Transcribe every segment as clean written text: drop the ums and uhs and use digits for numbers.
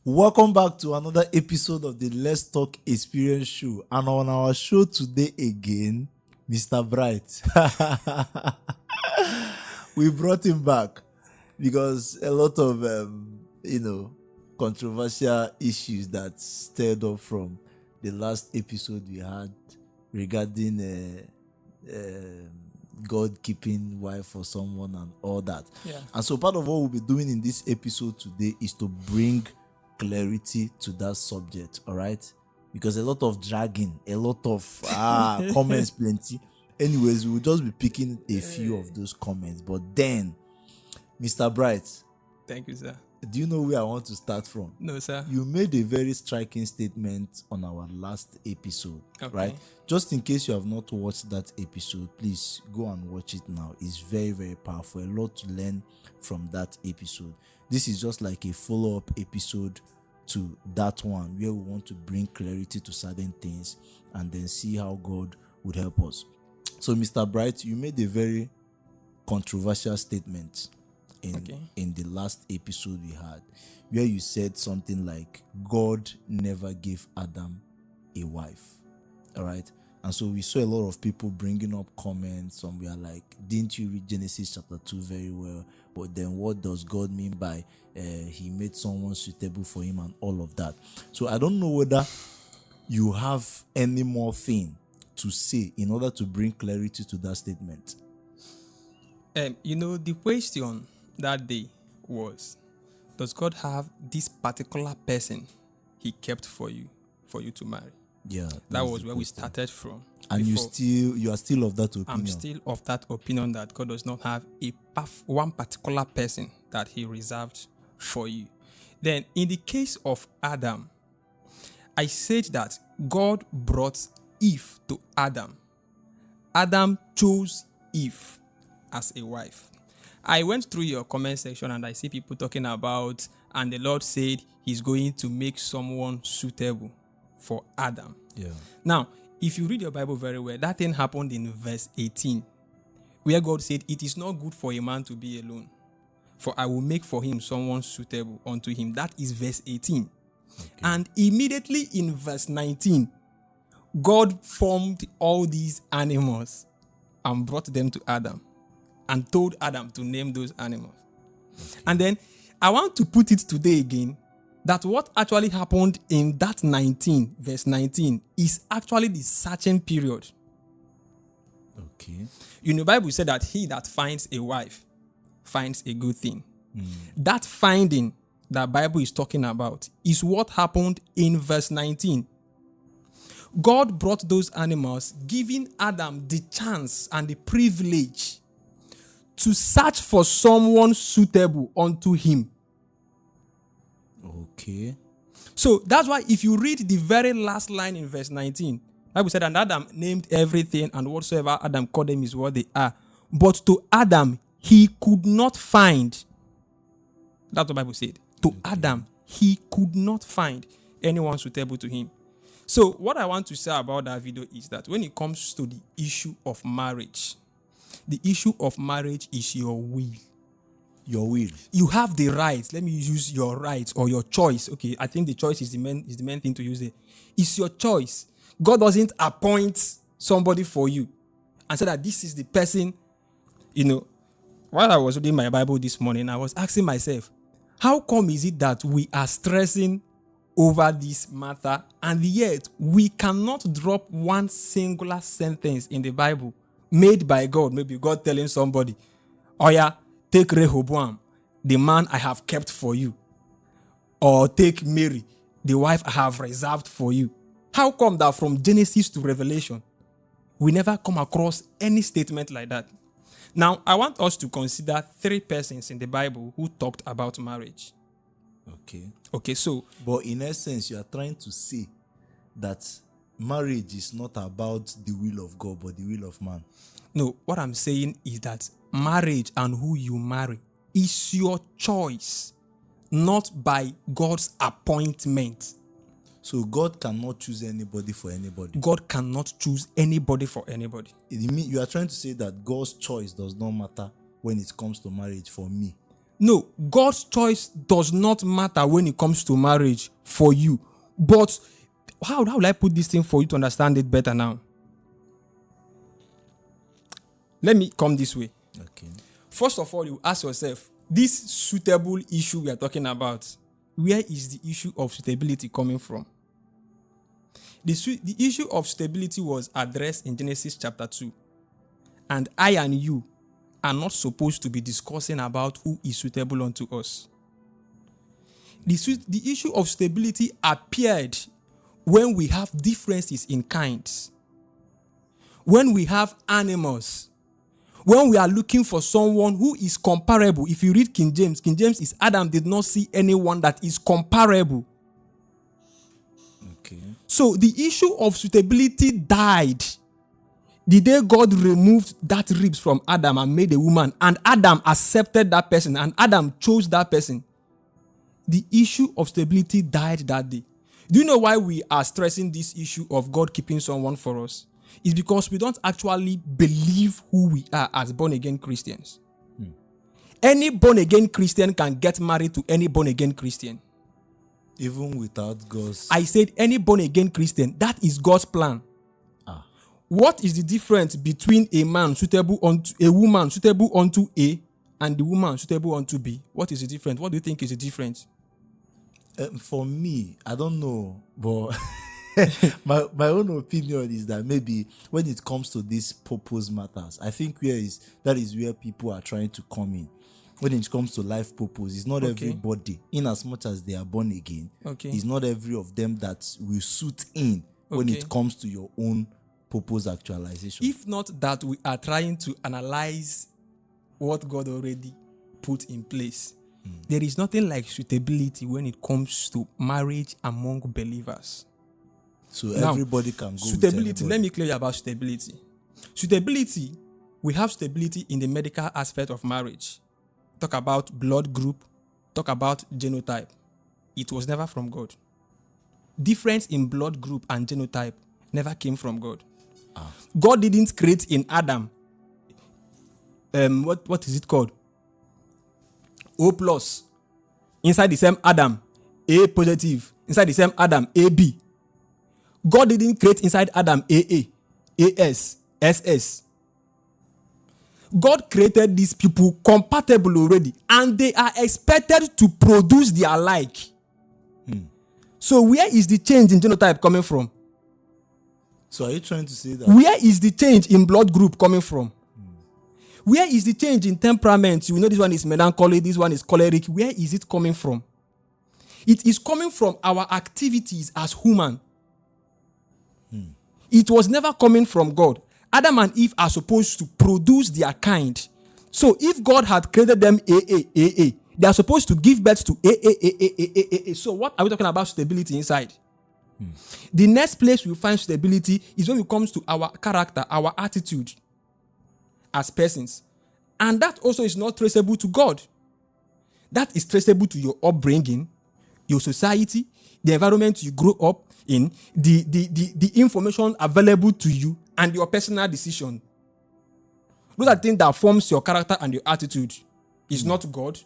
Welcome back to another episode of the Let's Talk Experience Show. And on our show today again, Mr. Bright. We brought him back because a lot of, controversial issues that stirred up from the last episode we had regarding God keeping wife for someone and all that. Yeah. And so part of what we'll be doing in this episode today is to bring clarity to that subject, all right? Because a lot of dragging, a lot of comments plenty. Anyways, we'll just be picking a few of those comments. But then, Mr. Bright, Thank you, sir. do you know where I want to start from? No, sir. You made a very striking statement on our last episode, Okay. right? Just in case you have not watched that episode, please go and watch it now. It's very, very powerful. A lot to learn from that episode. This is just like a follow-up episode to that one where we want to bring clarity to certain things and then see how God would help us. So, Mr. Bright, you made a very controversial statement in the last episode we had, where you said something like God never gave Adam a wife. All right. And so we saw a lot of people bringing up comments. Some were like, didn't you read Genesis chapter 2 very well? But then what does God mean by he made someone suitable for him and all of that? So I don't know whether you have any more thing to say in order to bring clarity to that statement. The question that day was, does God have this particular person he kept for you to marry? Yeah. That was where we started from. And you are still of that opinion. I'm still of that opinion that God does not have one particular person that he reserved for you. Then in the case of Adam, I said that God brought Eve to Adam. Adam chose Eve as a wife. I went through your comment section and I see people talking about, and the Lord said he's going to make someone suitable for Adam. Yeah. Now, if you read your Bible very well, that thing happened in verse 18, where God said, it is not good for a man to be alone, for I will make for him someone suitable unto him. That is verse 18. Okay. And immediately in verse 19, God formed all these animals and brought them to Adam and told Adam to name those animals. Okay. And then I want to put it today again, that what actually happened in that 19, verse 19, is actually the searching period. Okay. The Bible said that he that finds a wife finds a good thing. That finding that Bible is talking about is what happened in verse 19. God brought those animals, giving Adam the chance and the privilege to search for someone suitable unto him. Okay. So that's why if you read the very last line in verse 19, Bible said, and Adam named everything, and whatsoever Adam called them is what they are. But to Adam, he could not find. That's what the Bible said. To Adam, he could not find anyone suitable to him. So what I want to say about that video is that when it comes to the issue of marriage, the issue of marriage is your will. Your will. You have the right. Let me use your right or your choice. Okay, I think the choice is the main thing to use there. It's your choice. God doesn't appoint somebody for you and say that this is the person. While I was reading my Bible this morning, I was asking myself, how come is it that we are stressing over this matter and yet we cannot drop one singular sentence in the Bible made by God? Maybe God telling somebody, oh yeah, take Rehoboam, the man I have kept for you. Or take Mary, the wife I have reserved for you. How come that from Genesis to Revelation, we never come across any statement like that? Now, I want us to consider 3 persons in the Bible who talked about marriage. Okay, so... But in essence, you are trying to say that marriage is not about the will of God, but the will of man. No, what I'm saying is that marriage and who you marry is your choice, not by God's appointment. So God cannot choose anybody for anybody. God cannot choose anybody for anybody. You are trying to say that God's choice does not matter when it comes to marriage for me. No, God's choice does not matter when it comes to marriage for you. But how will I put this thing for you to understand it better now? Let me come this way. Okay. First of all, you ask yourself, this suitable issue we are talking about, where is the issue of suitability coming from? The issue of suitability was addressed in Genesis chapter 2. And I and you are not supposed to be discussing about who is suitable unto us. The issue of stability appeared when we have differences in kinds, when we have animals, when we are looking for someone who is comparable. If you read King James is Adam did not see anyone that is comparable. Okay. So the issue of suitability died the day God removed that ribs from Adam and made a woman, and Adam accepted that person, and Adam chose that person. The issue of stability died that day. Do you know why we are stressing this issue of God keeping someone for us? It's because we don't actually believe who we are as born-again Christians. Any born-again Christian can get married to any born-again Christian. Even without God's... I said any born-again Christian. That is God's plan. What is the difference between a woman suitable unto A and the woman suitable unto B? What is the difference? What do you think is the difference? For me, I don't know, but my own opinion is that maybe when it comes to these purpose matters, I think that is where people are trying to come in. When it comes to life purpose, it's not everybody, in as much as they are born again, it's not every of them that will suit in when it comes to your own purpose actualization. If not that we are trying to analyze what God already put in place. There is nothing like suitability when it comes to marriage among believers. So now, everybody can go suitability. Let me clear you about suitability. Suitability, we have stability in the medical aspect of marriage. Talk about blood group, talk about genotype. It was never from God. Difference in blood group and genotype never came from God. God didn't create in Adam what is it called? O plus. Inside the same Adam, A positive. Inside the same Adam, AB. God didn't create inside Adam AA, AS, SS. God created these people compatible already, and they are expected to produce their like. So where is the change in genotype coming from? So are you trying to say that? Where is the change in blood group coming from? Where is the change in temperament? You know this one is melancholy, this one is choleric. Where is it coming from? It is coming from our activities as human. It was never coming from God. Adam and Eve are supposed to produce their kind. So if God had created them AA, they are supposed to give birth to AA. So what are we talking about stability inside? The next place we find stability is when it comes to our character, our attitude as persons. And that also is not traceable to God. That is traceable to your upbringing, your society, the environment you grow up in, the information available to you, and your personal decision. Those are things that forms your character and your attitude. It's not God.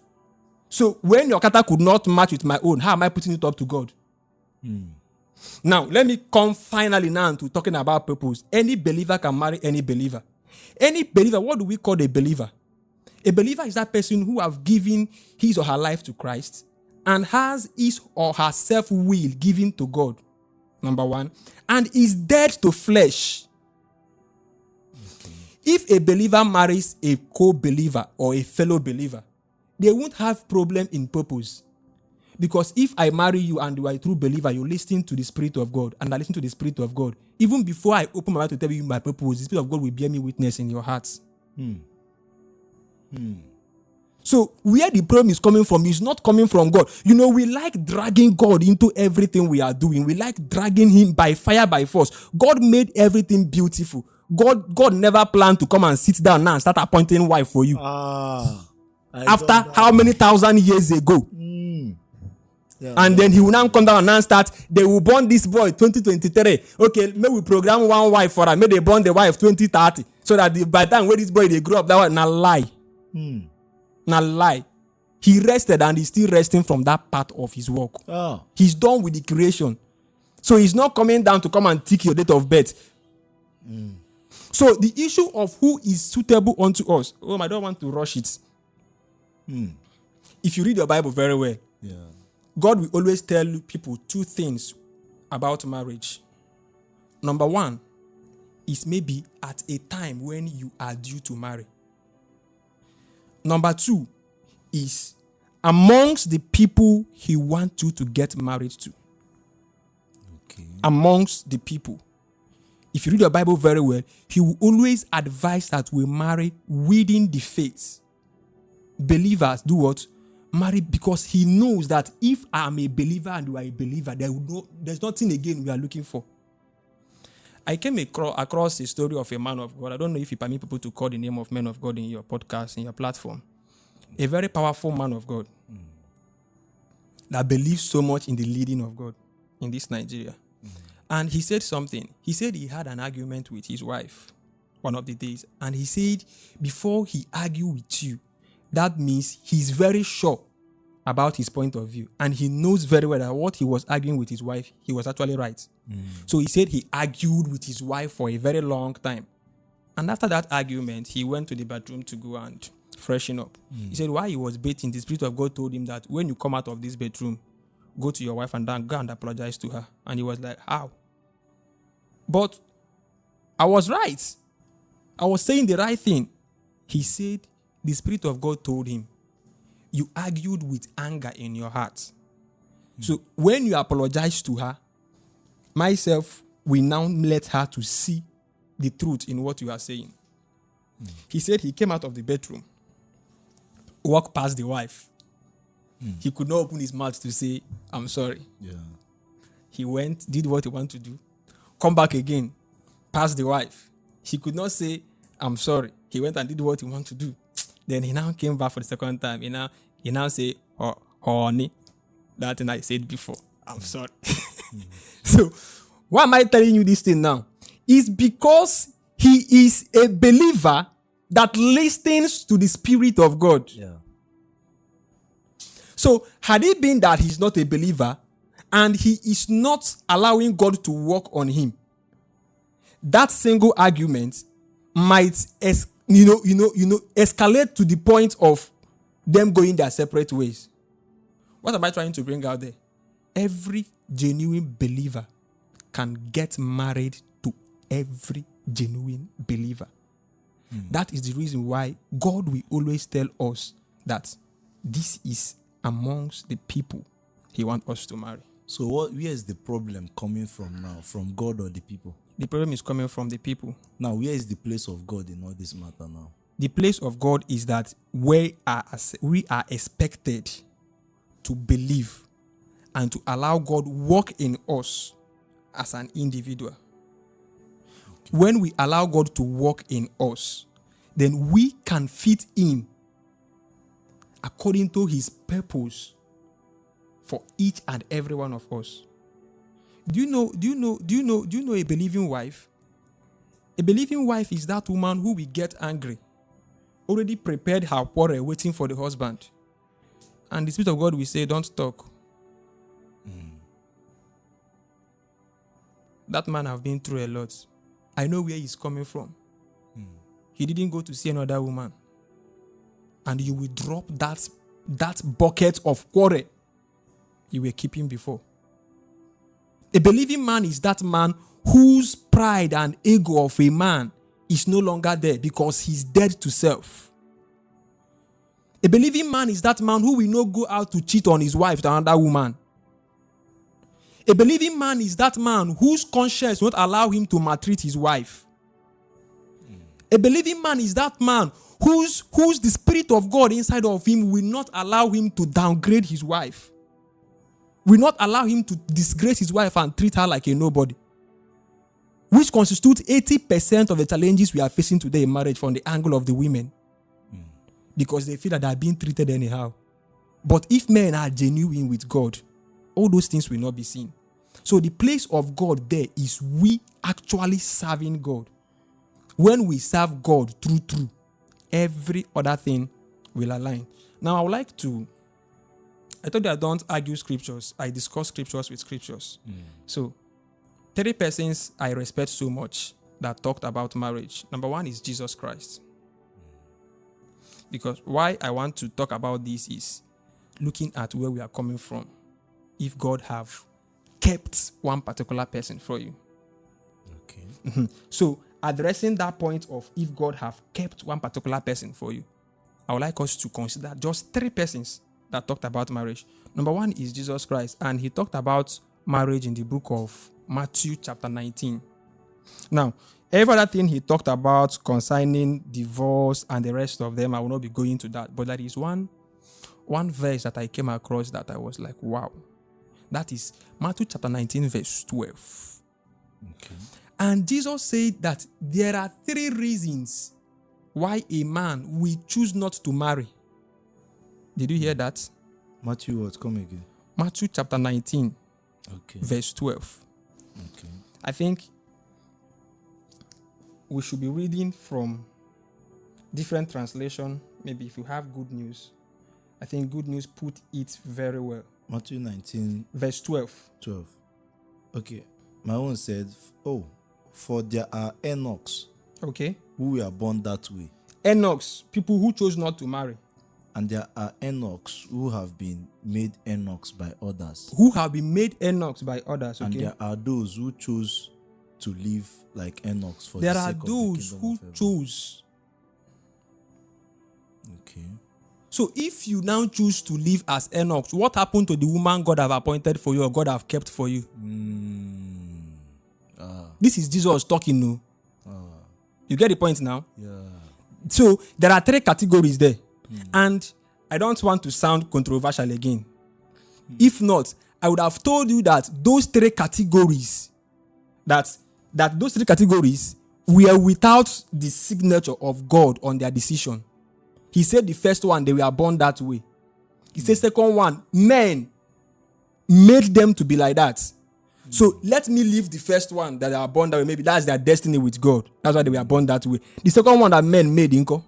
So when your character could not match with my own, how am I putting it up to God? Now, let me come finally now to talking about purpose. Any believer can marry any believer. Any believer, what do we call a believer? A believer is that person who have given his or her life to Christ and has his or her self-will given to God, number one, and is dead to flesh. If a believer marries a co-believer or a fellow believer, they won't have problem in purpose. Because if I marry you and you are a true believer, you listen to the Spirit of God, and I listen to the Spirit of God. Even before I open my mouth to tell you my purpose, the Spirit of God will bear me witness in your hearts. So where the problem is coming from is not coming from God. You know, we like dragging God into everything we are doing. We like dragging him by fire, by force. God made everything beautiful. God never planned to come and sit down now and start appointing wife for you. After how many thousand years ago? And then he will now come down and now start. They will born this boy 2023. Okay, maybe we program one wife for her. Maybe they born the wife 2030. So that by the time when this boy they grow up, that was not lie. Not lie. He rested and he's still resting from that part of his work. Oh. He's done with the creation. So he's not coming down to come and tick your date of birth. So the issue of who is suitable unto us, I don't want to rush it. If you read your Bible very well, God will always tell people two things about marriage. Number one is maybe at a time when you are due to marry. Number two is amongst the people he wants you to get married to. Okay. Amongst the people. If you read your Bible very well, he will always advise that we marry within the faith. Believers do what? Marry, because he knows that if I am a believer and you are a believer, there's nothing again we are looking for. I came across a story of a man of God. I don't know if you permit people to call the name of men of God in your podcast, in your platform. A very powerful man of God that believes so much in the leading of God in this Nigeria. And he said something. He said he had an argument with his wife one of the days. And he said, before he argue with you, that means he's very sure about his point of view. And he knows very well that what he was arguing with his wife, he was actually right. So he said he argued with his wife for a very long time. And after that argument, he went to the bathroom to go and freshen up. He said while he was bathing, the Spirit of God told him that when you come out of this bedroom, go to your wife and then go and apologize to her. And he was like, how? But I was right. I was saying the right thing. He said the Spirit of God told him, you argued with anger in your heart. So when you apologize to her, myself will now let her to see the truth in what you are saying. He said he came out of the bedroom, walked past the wife. He could not open his mouth to say, I'm sorry. Yeah. He went, did what he wanted to do, come back again, past the wife. He could not say, I'm sorry. He went and did what he wanted to do. Then he now came back for the second time. He now say, oh, honey, that thing I said before. I'm sorry. So, why am I telling you this thing now? It's because he is a believer that listens to the Spirit of God. Yeah. So, had it been that he's not a believer and he is not allowing God to work on him, that single argument might escalate to the point of them going their separate ways. What am I trying to bring out there? Every genuine believer can get married to every genuine believer. That is the reason why God will always tell us that this is amongst the people he wants us to marry. So where is the problem coming from now? From God or the people? The problem is coming from the people. Now, where is the place of God in all this matter now? The place of God is that we are expected to believe and to allow God work in us as an individual. Okay. When we allow God to work in us, then we can fit in according to his purpose for each and every one of us. Do you know a believing wife? A believing wife is that woman who will get angry, already prepared her quarrel, waiting for the husband. And the Spirit of God will say, don't talk. That man have been through a lot. I know where he's coming from. He didn't go to see another woman. And you will drop that bucket of quarrel you were keeping before. A believing man is that man whose pride and ego of a man is no longer there because he's dead to self. A believing man is that man who will not go out to cheat on his wife to another woman. A believing man is that man whose conscience won't allow him to maltreat his wife. A believing man is that man whose the Spirit of God inside of him will not allow him to downgrade his wife. Will not allow him to disgrace his wife and treat her like a nobody. Which constitutes 80% of the challenges we are facing today in marriage from the angle of the women. Because they feel that they are being treated anyhow. But if men are genuine with God, all those things will not be seen. So the place of God there is we actually serving God. When we serve God through, every other thing will align. Now, I would like to. I told you I don't argue scriptures. I discuss scriptures with scriptures. So, 3 persons I respect so much that talked about marriage. Number 1 is Jesus Christ. Because why I want to talk about this is looking at where we are coming from. If God have kept one particular person for you. Okay. So, addressing that point of if God have kept one particular person for you, I would like us to consider just 3 persons that talked about marriage. Number 1 is Jesus Christ, and he talked about marriage in the book of Matthew chapter 19. Now, every other thing he talked about concerning divorce and the rest of them, I will not be going to that. But there is one verse that I came across that I was like, wow. That is Matthew chapter 19, verse 12. Okay. And Jesus said that there are 3 reasons why a man will choose not to marry. Did you hear that? Matthew what? Come again. Matthew chapter 19, Okay. verse 12. Okay. I think we should be reading from different translation. Maybe if you have Good News, I think Good News put it very well. Matthew 19, Verse 12. 12. Okay. My own said, for there are Enochs Okay. who were born that way, Enochs, people who chose not to marry, and there are Enochs who have been made Enochs by others. who have been made Enochs by others. And Okay. there are those who chose to live like Enochs for There the are sake of the those kingdom who of heaven. chose. Okay. So if you now choose to live as Enochs, what happened to the woman God have appointed for you or God have kept for you? This is Jesus talking, no? You get the point now? Yeah. So there are 3 categories there. And I don't want to sound controversial again. If not, I would have told you that those 3 categories, that those 3 categories were without the signature of God on their decision. He said the first one, they were born that way. He said second one, men made them to be like that. So let me leave the first one that they are born that way. Maybe that's their destiny with God. That's why they were born that way. The second one that men made, Inko.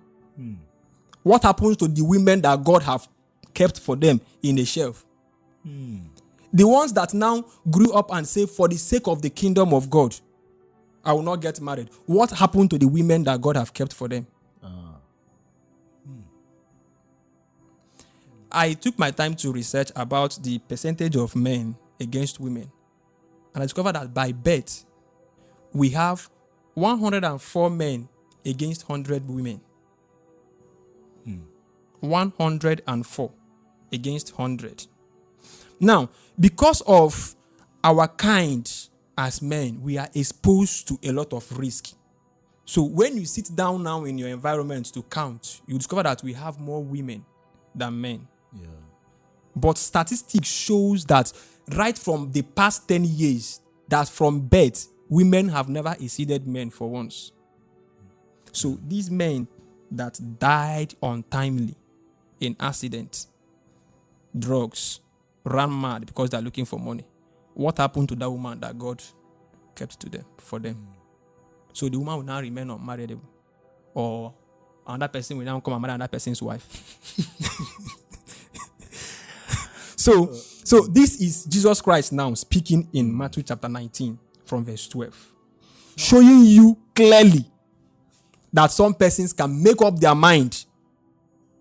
What happens to the women that God have kept for them in the shelf? The ones that now grew up and say, for the sake of the kingdom of God, I will not get married. What happened to the women that God have kept for them? I took my time to research about the percentage of men against women. And I discovered that by birth, we have 104 men against 100 women. 104 against 100. Now, because of our kind as men, we are exposed to a lot of risk. So when you sit down now in your environment to count, you discover that we have more women than men. Yeah. But statistics shows that right from the past 10 years, that from birth, women have never exceeded men for once. So these men that died untimely in accidents, drugs, ran mad because they're looking for money. What happened to that woman that God kept to them for them? So the woman will now remain unmarried, or another person will now come and marry another person's wife. So this is Jesus Christ now speaking in Matthew chapter 19 from verse 12, showing you clearly that some persons can make up their mind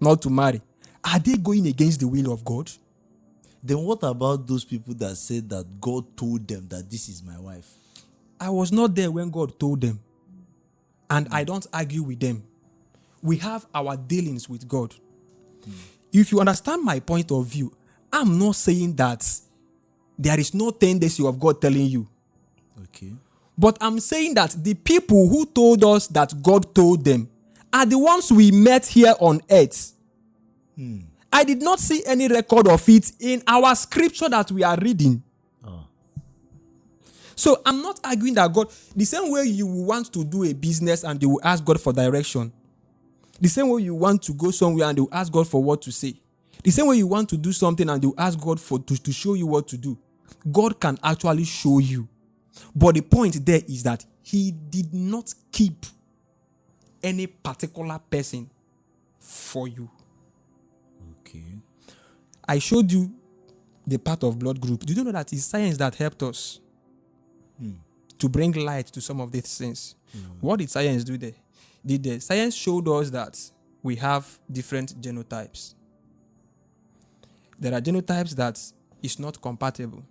not to marry. Are they going against the will of God? Then what about those people that said that God told them that this is my wife? I was not there when God told them. And I don't argue with them. We have our dealings with God. If you understand my point of view, I'm not saying that there is no tendency of God telling you. Okay. But I'm saying that the people who told us that God told them are the ones we met here on earth. I did not see any record of it in our scripture that we are reading. So I'm not arguing that God, the same way you want to do a business and you will ask God for direction, the same way you want to go somewhere and you will ask God for what to say, the same way you want to do something and you ask God to show you what to do, God can actually show you. But the point there is that he did not keep any particular person for you. Okay. I showed you the part of blood group. Do you know that it's science that helped us to bring light to some of these things? What did science do there? Science showed us that we have different genotypes. There are genotypes that is not compatible.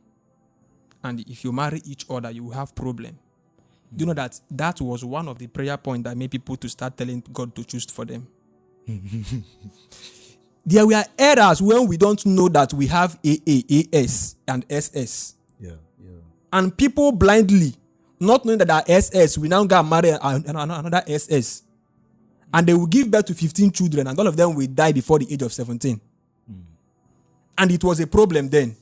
And if you marry each other, you will have problem. Do you know that was one of the prayer points that made people to start telling God to choose for them? There were errors when we don't know that we have AA, AS, and SS. Yeah. And people blindly, not knowing that our SS, we now got married another SS. And they will give birth to 15 children, and all of them will die before the age of 17. And it was a problem then.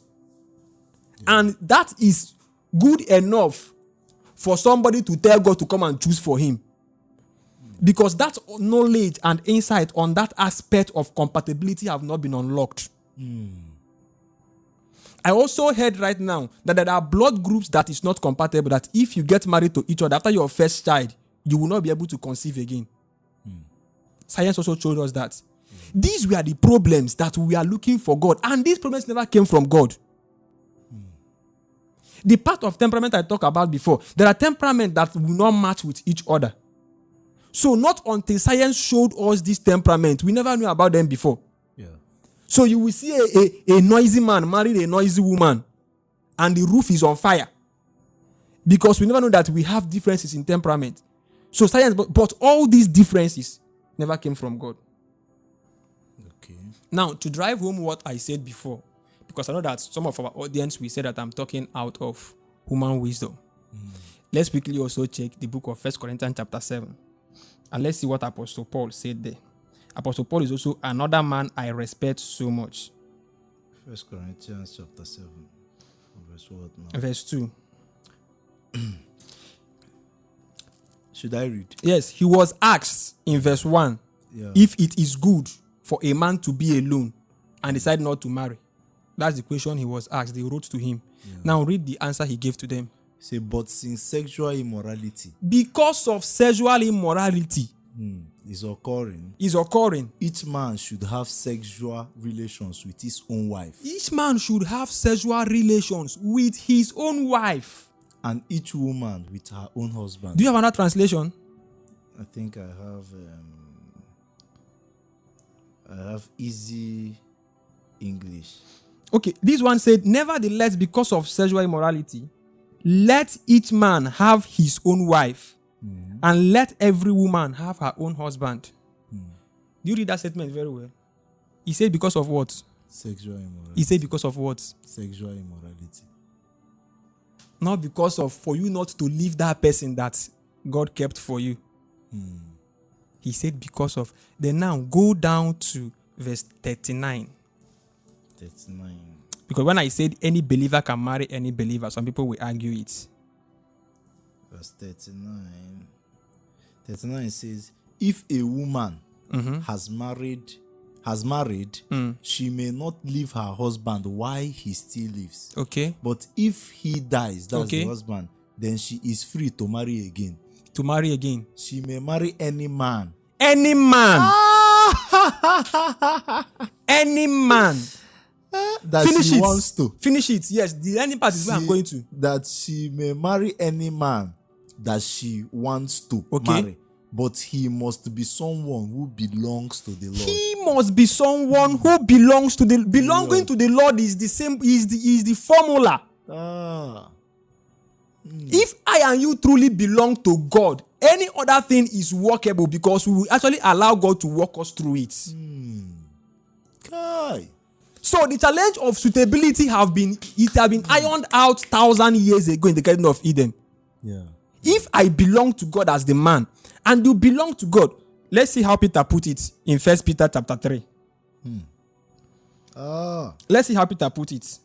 And that is good enough for somebody to tell God to come and choose for him. Because that knowledge and insight on that aspect of compatibility have not been unlocked. I also heard right now that there are blood groups that is not compatible, that if you get married to each other after your first child, you will not be able to conceive again. Science also showed us that. These were the problems that we are looking for God. And these problems never came from God. The part of temperament I talked about before, there are temperaments that will not match with each other. So not until science showed us this temperament, we never knew about them before. Yeah. So you will see a noisy man marrying a noisy woman, and the roof is on fire. Because we never know that we have differences in temperament. So science, but all these differences never came from God. Okay. Now, to drive home what I said before, because I know that some of our audience will say that I'm talking out of human wisdom. Let's quickly also check the book of 1 Corinthians chapter 7. And let's see what Apostle Paul said there. Apostle Paul is also another man I respect so much. 1 Corinthians chapter 7. Verse what now? Verse 2. Should I read? Yes, he was asked in verse 1 if it is good for a man to be alone and decide not to marry. That's the question he was asked. They wrote to him. Now read the answer he gave to them. Say, but since sexual immorality, because of sexual immorality is occurring, each man should have sexual relations with his own wife. Each man should have sexual relations with his own wife. And each woman with her own husband. Do you have another translation? I think I have easy English. Okay, this one said, nevertheless, because of sexual immorality, let each man have his own wife, and let every woman have her own husband. Do you read that statement very well? He said because of what? Sexual immorality. He said because of what? Sexual immorality. Not because of for you not to leave that person that God kept for you. He said because of. Then now go down to verse 39. 39. Because when I said any believer can marry any believer, some people will argue it. Verse 39. 39 says, if a woman has married, she may not leave her husband while he still lives. Okay. But if he dies, that's the husband, then she is free to marry again. To marry again. She may marry any man. Any man. Any man. That Finish she it. wants to. Finish it. Yes, the any part is where I'm going to. That she may marry any man that she wants to marry. But he must be someone who belongs to the Lord. He must be someone who belongs to the belonging to the Lord is the same, is the formula. If I and you truly belong to God, any other thing is workable because we will actually allow God to walk us through it. So the challenge of suitability have been ironed out 1,000 years ago in the Garden of Eden. Yeah. If I belong to God as the man, and you belong to God, let's see how Peter put it in 1 Peter chapter 3. Let's see how Peter put it.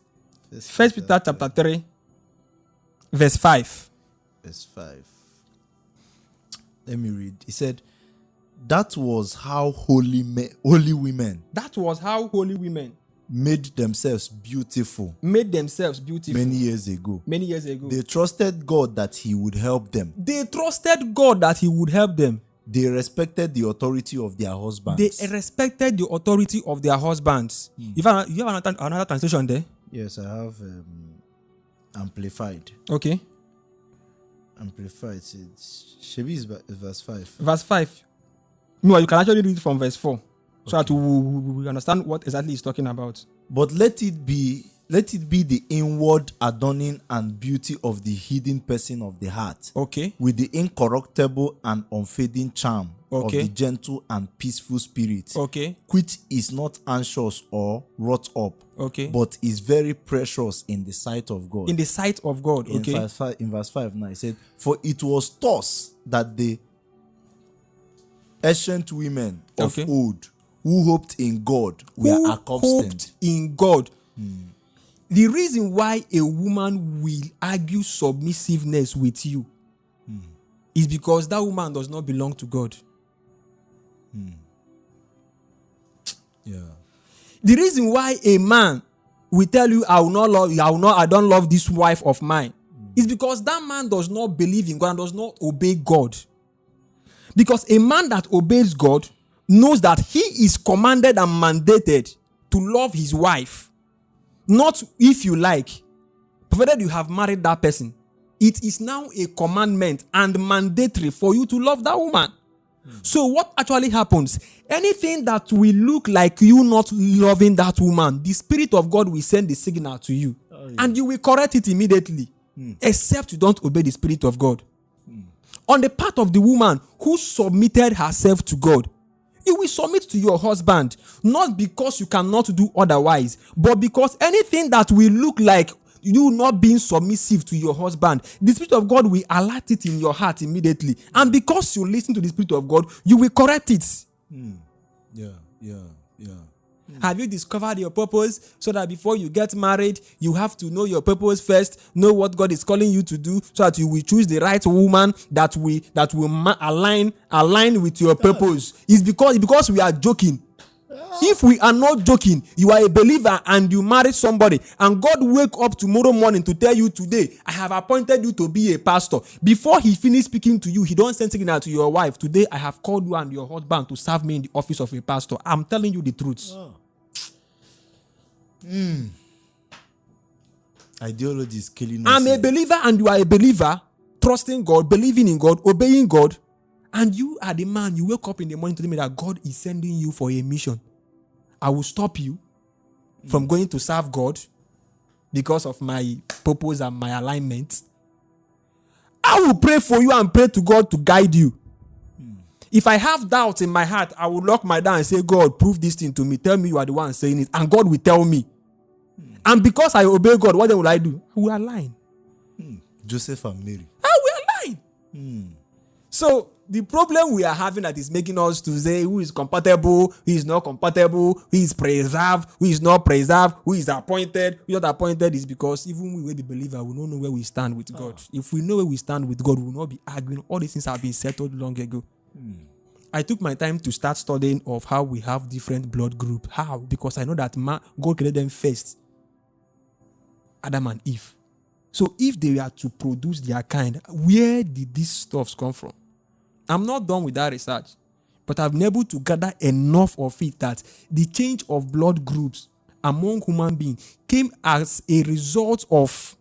1 Peter chapter 3, verse 5. Verse 5. Let me read. He said, that was how holy women. That was how holy women made themselves beautiful. Many years ago. They trusted God that he would help them. They respected the authority of their husbands. They respected the authority of their husbands. You have another translation there? Yes, I have amplified. Okay. Amplified. It's Shebi is verse 5. Verse 5. No, you can actually read from verse 4. So that we understand what exactly he's talking about. But let it be the inward adorning and beauty of the hidden person of the heart. Okay. With the incorruptible and unfading charm of Okay. the gentle and peaceful spirit. Okay. Which is not anxious or wrought up. Okay. But is very precious in the sight of God. In the sight of God. Okay. In verse 5 now, it said, for it was thus that the ancient women of old who hoped in God were accustomed. Hoped in God. The reason why a woman will argue submissiveness with you is because that woman does not belong to God. Yeah. The reason why a man will tell you, I don't love this wife of mine, is because that man does not believe in God and does not obey God. Because a man that obeys God knows that he is commanded and mandated to love his wife. Not if you like, provided you have married that person. It is now a commandment and mandatory for you to love that woman. So what actually happens? Anything that will look like you not loving that woman, the Spirit of God will send the signal to you. And you will correct it immediately. Except you don't obey the Spirit of God. On the part of the woman who submitted herself to God, you will submit to your husband, not because you cannot do otherwise, but because anything that will look like you not being submissive to your husband, the Spirit of God will alert it in your heart immediately. And because you listen to the Spirit of God, you will correct it. Yeah. Have you discovered your purpose so that before you get married, you have to know your purpose first, know what God is calling you to do, so that you will choose the right woman that will align with your purpose? It's because we are joking. If we are not joking, you are a believer and you marry somebody, and God wake up tomorrow morning to tell you, today I have appointed you to be a pastor. Before he finish speaking to you, he don't send signal to your wife, today I have called you and your husband to serve me in the office of a pastor. I'm telling you the truth. Ideology is killing us. I'm a believer and you are a believer, trusting God, believing in God, obeying God, and you are the man. You wake up in the morning to tell me that God is sending you for a mission. I will stop you from going to serve God because of my purpose and my alignment. I will pray for you and pray to God to guide you. If I have doubts in my heart, I will lock my door and say, God, prove this thing to me. Tell me you are the one saying it. And God will tell me. And because I obey God, what then will I do? I will align. Joseph and Mary. I will align. So the problem we are having that is making us to say who is compatible, who is not compatible, who is preserved, who is not preserved, who is appointed, who is not appointed, is because even we, the believer, we don't know where we stand with God. If we know where we stand with God, we will not be arguing. All these things have been settled long ago. I took my time to start studying of how we have different blood groups. How? Because I know that God created them first. Adam and Eve. So if they were to produce their kind, where did these stuffs come from? I'm not done with that research, but I've been able to gather enough of it that the change of blood groups among human beings came as a result of,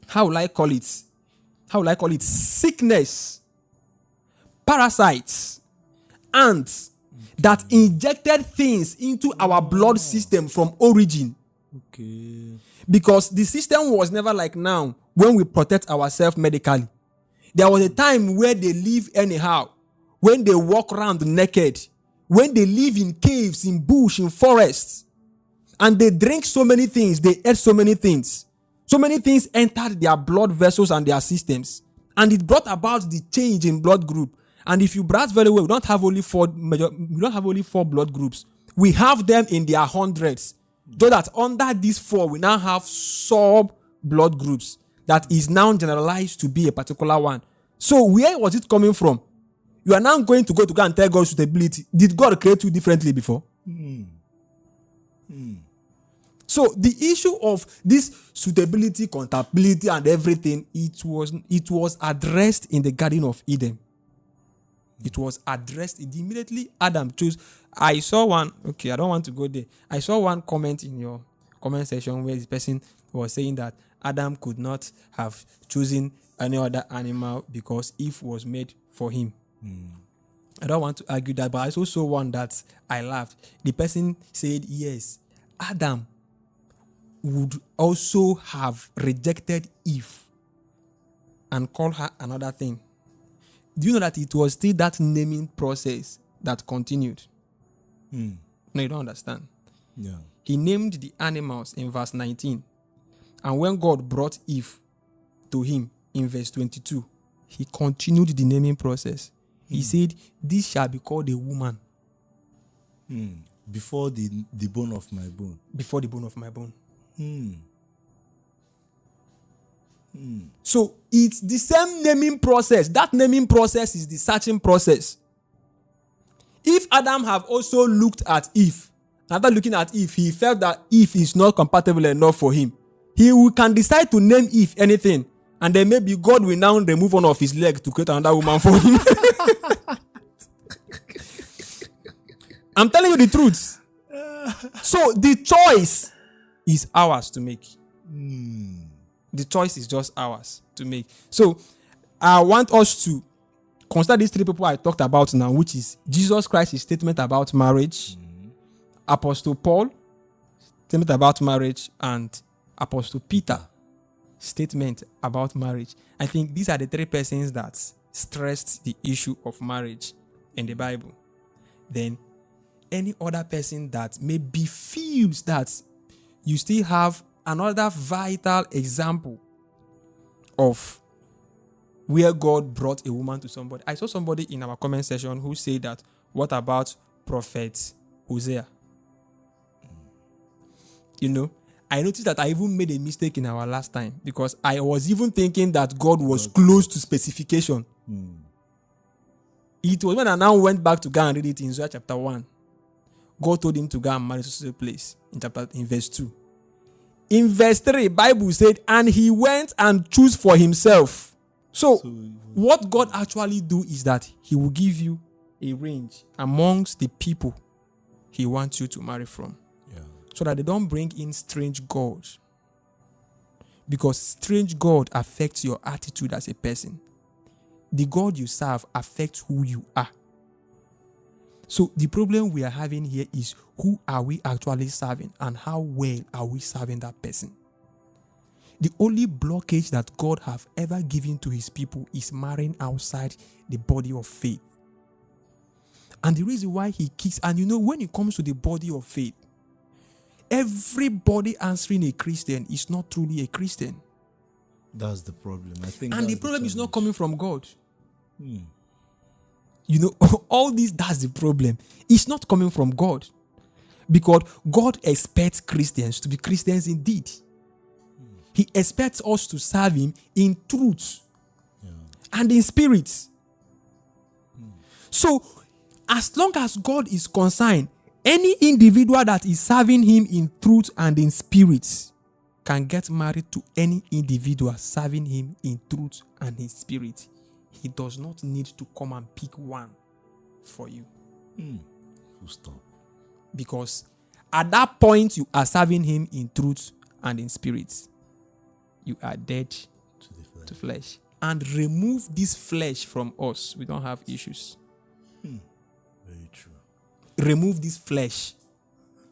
how will I call it, sickness, parasites, ants that injected things into our blood system from origin. Okay. Because the system was never like now when we protect ourselves medically. There was a time where they live anyhow, when they walk around naked, when they live in caves, in bush, in forests, and they drink so many things, they ate so many things. So many things entered their blood vessels and their systems, and it brought about the change in blood group. And if you browse very well, we don't have only four blood groups. We have them in their hundreds. So that under these four, we now have sub blood groups that is now generalized to be a particular one. So where was it coming from? You are now going to go and tell God suitability. Did God create you differently before? So the issue of this suitability, compatibility, and everything, it was addressed in the Garden of Eden. It was addressed immediately. Adam chose. I saw one. Okay, I don't want to go there. I saw one comment in your comment section where this person was saying that Adam could not have chosen any other animal because Eve was made for him. I don't want to argue that, but I also saw one that I laughed. The person said, yes, Adam would also have rejected Eve and called her another thing. Do you know that it was still that naming process that continued? No, you don't understand. Yeah. He named the animals in verse 19. And when God brought Eve to him in verse 22, he continued the naming process. He said, this shall be called a woman. Before the bone of my bone. Before the bone of my bone. So it's the same naming process. That naming process is the searching process. If Adam have also looked at Eve, after looking at Eve, he felt that Eve is not compatible enough for him, can decide to name Eve anything, and then maybe God will now remove one of his legs to create another woman for him. I'm telling you the truth. So the choice is ours to make. The choice is just ours to make. So I want us to consider these three people I talked about now, which is Jesus Christ's statement about marriage, Apostle Paul, statement about marriage, and Apostle Peter, statement about marriage. I think these are the three persons that stressed the issue of marriage in the Bible. Then any other person that maybe feels that you still have another vital example of where God brought a woman to somebody. I saw somebody in our comment section who said that, what about Prophet Hosea? You know, I noticed that I even made a mistake in our last time because I was even thinking that God was close to specification. It was when I now went back to go and read it in Isaiah chapter 1. God told him to go and marry to a place in verse 2. In verse 3, Bible said, and he went and chose for himself. So what God actually do is that he will give you a range amongst the people he wants you to marry from. So that they don't bring in strange gods. Because strange God affects your attitude as a person. The God you serve affects who you are. So the problem we are having here is, who are we actually serving and how well are we serving that person? The only blockage that God have ever given to his people is marrying outside the body of faith. And the reason why he kicks, and you know, when it comes to the body of faith, everybody answering a Christian is not truly a Christian. That's the problem. I think. And the problem is not coming from God. You know, all this, that's the problem. It's not coming from God. Because God expects Christians to be Christians indeed. He expects us to serve him in truth and in spirit. So, as long as God is concerned, any individual that is serving him in truth and in spirit can get married to any individual serving him in truth and in spirit. He does not need to come and pick one for you. Full stop. Because at that point, you are serving him in truth and in spirit. You are dead to flesh. And remove this flesh from us, we don't have issues. Very true. Remove this flesh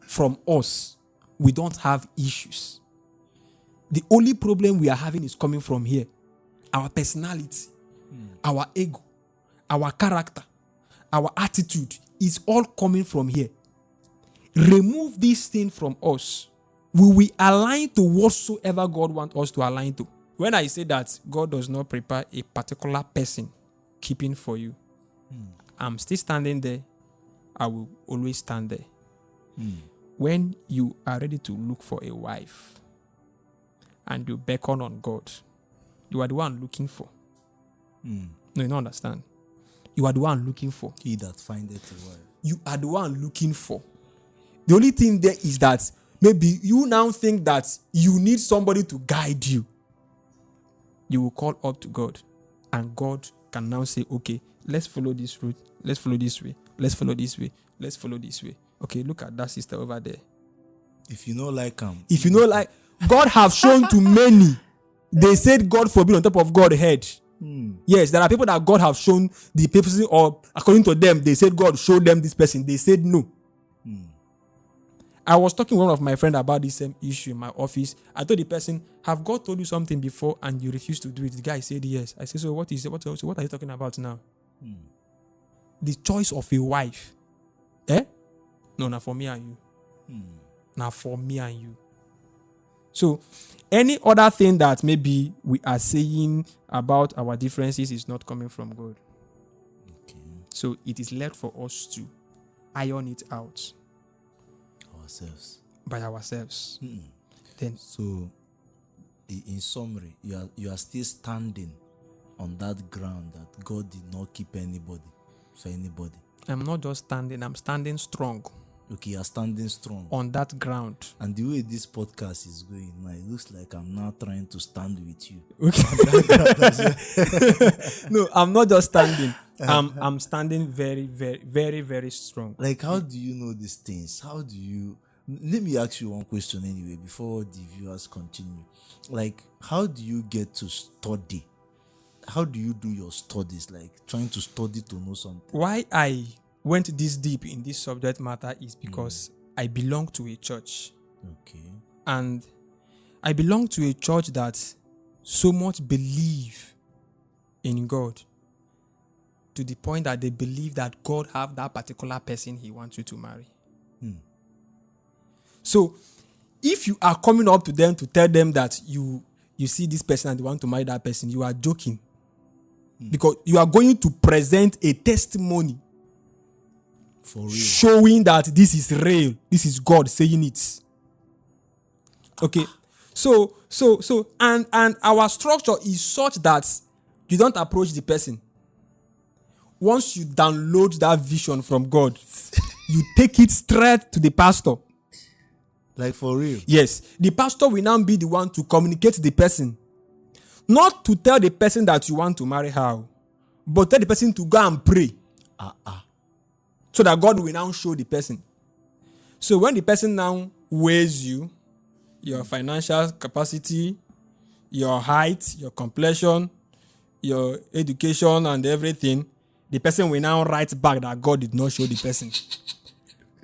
from us, we don't have issues. The only problem we are having is coming from here. Our personality, our ego, our character, our attitude is all coming from here. Remove this thing from us. Will we align to whatsoever God wants us to align to? When I say that God does not prepare a particular person keeping for you, I'm still standing there. I will always stand there. When you are ready to look for a wife and you beckon on God, you are the one looking for. No, you don't understand. You are the one looking for. He that findeth a wife. You are the one looking for. The only thing there is that maybe you now think that you need somebody to guide you. You will call up to God and God can now say, okay, let's follow this route. Let's follow this way. Let's follow this way. Let's follow this way. Okay, look at that sister over there. If you know like If you know like God have shown to many, they said God forbid on top of God's head. Yes, there are people that God have shown the purpose, or according to them, they said God showed them this person. They said no. I was talking to one of my friends about this same issue in my office. I told the person, have God told you something before and you refused to do it? The guy said yes. I said, so what are you talking about now? The choice of a wife. No, not for me and you. Now for me and you. So, any other thing that maybe we are saying about our differences is not coming from God. Okay. So, it is left for us to iron it out Ourselves. by ourselves. Then, So, in summary, you are still standing on that ground that God did not keep anybody for anybody. I'm not just standing, I'm standing strong Okay, you are standing strong. on that ground. And the way this podcast is going now, it looks like I'm now trying to stand with you. Okay. No, I'm not just standing. I'm standing very, very, very, very strong. Like, how do you know these things? How do you... Let me ask you one question anyway before the viewers continue. Like, how do you get to study? How do you do your studies? Like, trying to study to know something. Why I went this deep in this subject matter is because I belong to a church. Okay. And I belong to a church that so much believe in God, to the point that they believe that God have that particular person he wants you to marry. So if you are coming up to them to tell them that you see this person and you want to marry that person, you are joking. Because you are going to present a testimony For real. showing that this is real. This is God saying it. Okay. So and our structure is such that you don't approach the person. Once you download that vision from God, you take it straight to the pastor. Like, for real. Yes. The pastor will now be the one to communicate to the person. Not to tell the person that you want to marry her, but tell the person to go and pray. So that God will now show the person. So when the person now weighs you, your financial capacity, your height, your complexion, your education and everything, the person will now write back that God did not show the person.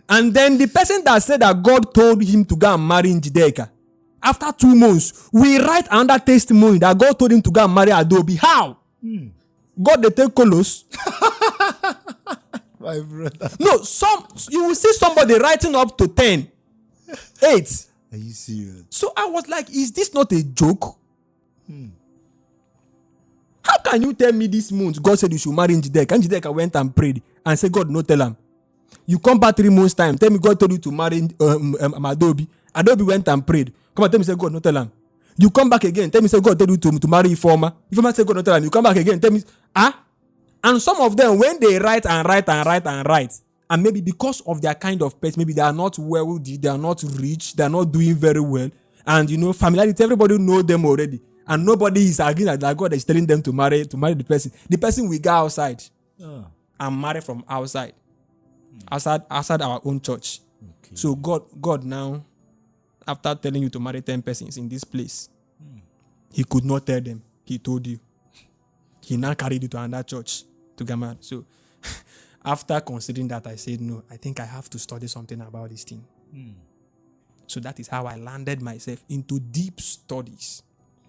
And then the person that said that God told him to go and marry Njideka, after 2 months, we write another testimony that God told him to go and marry Adobe. How? God, they take colors. My brother. No, you will see somebody writing up to 10, 8. Are you serious? So I was like, is this not a joke? How can you tell me this month God said you should marry Njideka? And Njideka went and prayed and said, God, no tell him. You come back 3 months time, tell me God told you to marry Adobe. Adobe went and prayed. Come and tell me, say, God, no tell him. You come back again, tell me, say, God told you to marry Ifeoma. Ifeoma say, God, no tell him. You come back again, tell me, And some of them, when they write, and maybe because of their kind of pet, maybe they are not wealthy, they are not rich, they are not doing very well. And familiarity, everybody know them already. And nobody is arguing that God is telling them to marry the person. The person will go outside and marry from outside our own church. Okay. So God now, after telling you to marry 10 persons in this place, he could not tell them. He told you. He now carried you to another church to get married. So after considering that, I said, no, I think I have to study something about this thing. So that is how I landed myself into deep studies.